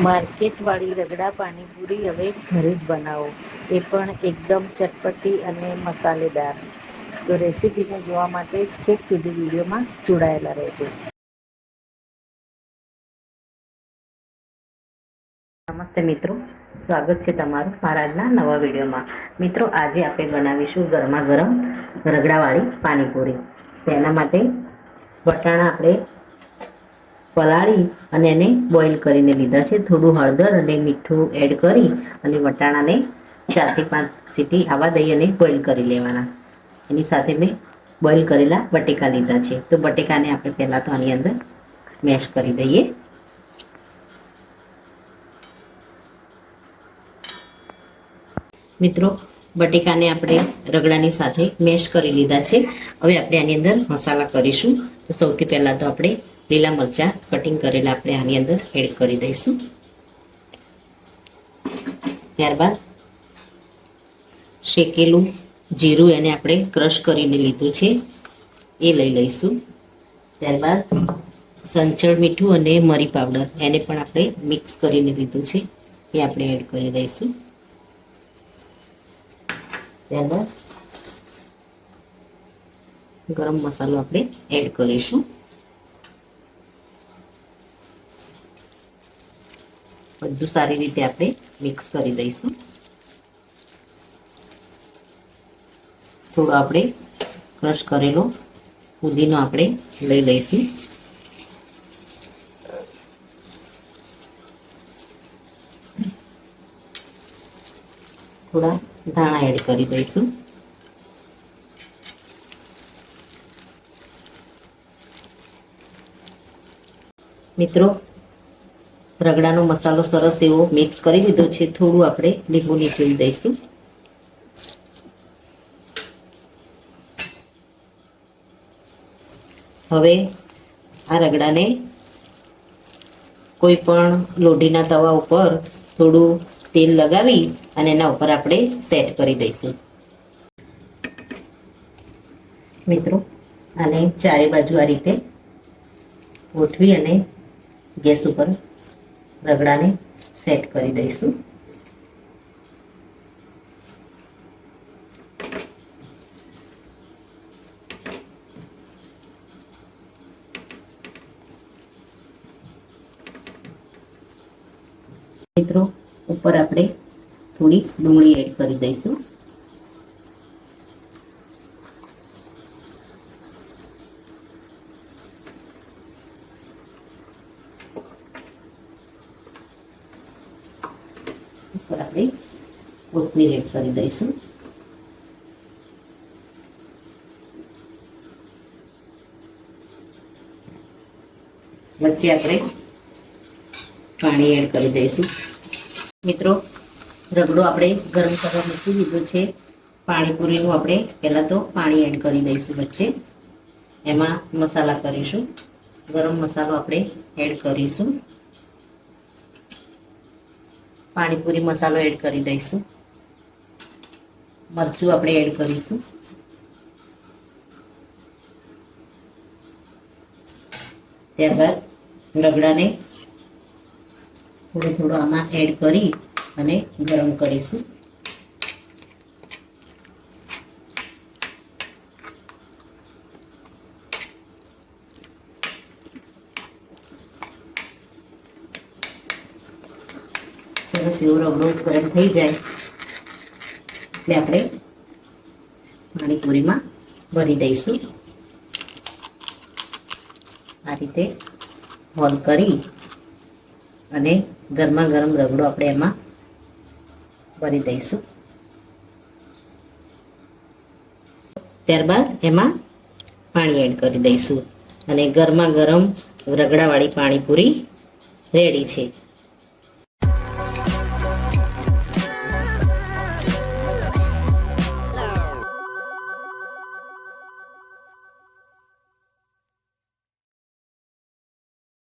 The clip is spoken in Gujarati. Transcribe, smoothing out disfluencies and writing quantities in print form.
માર્કેટવાળી રગડા પાણીપુરી હવે ઘરે જ બનાવો, એ પણ એકદમ ચટપટી અને મસાલેદાર. તો રેસીપીને જોવા માટે છેક સુધી વિડીયોમાં જોડાયેલા રહેજો. નમસ્તે મિત્રો, સ્વાગત છે તમારું મારા આજના નવા વિડીયોમાં. મિત્રો, આજે આપણે બનાવીશું ગરમા ગરમ રગડાવાળી પાણીપુરી. તેના માટે વટાણા આપણે પલાળી અને એને બોઇલ કરીને લીધા છે. થોડું હળદર અને મીઠું એડ કરી અને વટાણાને 4 થી 5 સીટી આવવા દઈ અને બોઇલ કરી લેવાના. એની સાથે મેં બોઇલ કરેલા બટેકા લીધા છે. તો બટેકાને આપણે પહેલા તો આની અંદર મેશ કરી દઈએ. મિત્રો, બટેકાને આપણે રગડાની સાથે મેશ કરી લીધા છે. હવે આપણે આની અંદર મસાલા કરીશું. તો સૌથી પહેલા તો આપણે લીલા મરચાં કટિંગ કરેલા આપણે આની અંદર એડ કરી દઈશું. ત્યારબાદ શેકેલું જીરું એને આપણે ક્રશ કરીને લીધું છે, એ લઈ લઈશું. ત્યારબાદ સંચળ મીઠું અને મરી પાવડર એને પણ આપણે મિક્સ કરીને લીધું છે, એ આપણે એડ કરી દઈશું. ત્યારબાદ ગરમ મસાલો આપણે એડ કરીશું. બધું સારી રીતે આપણે મિક્સ કરી દઈશું. થોડો આપણે ક્રશ કરેલો પુદીનો આપણે લઈ લઈશું. થોડા ધાણા એડ કરી દઈશું. મિત્રો, રગડાનો મસાલો સરસ એવો મિક્સ કરી દીધો છે. થોડું આપણે લીંબુ નીચોવી દઈશું. હવે આ રગડાને કોઈ પણ લોઢીના તવા ઉપર થોડું તેલ લગાવી અને એના ઉપર આપણે સેટ કરી દઈશું. મિત્રો, આને ચારે બાજુ આ રીતે ગોઠવી અને ગેસ ઉપર રગડાને સેટ કરી દઈશું. મિત્રો, ઉપર આપણે થોડી ડુંગળી એડ કરી દઈશું. ઉપર આપણે કોથમીર એડ કરી દઈશું. વચ્ચે આપણે પાણી એડ કરી દઈશું. મિત્રો, રગડો આપણે ગરમ કરવા મૂકી દીધો છે. પાણીપુરીનું આપણે પહેલાં તો પાણી એડ કરી દઈશું. વચ્ચે એમાં મસાલા કરીશું. ગરમ મસાલો આપણે એડ કરીશું. પાણીપુરી મસાલો એડ કરી દઈશું. મરચું આપણે એડ કરીશું. ત્યારબાદ રગડાને થોડું થોડું આમાં એડ કરી અને ગરમ કરીશું. સરસ એવો રગડો ગરમ થઈ જાય એટલે આપણે પાણીપુરીમાં ભરી દઈશું. આ રીતે હોલ કરી અને ગરમા ગરમ રગડો આપણે એમાં ભરી દઈશું. ત્યારબાદ એમાં પાણી એડ કરી દઈશું અને ગરમા ગરમ રગડાવાળી પાણીપુરી રેડી છે.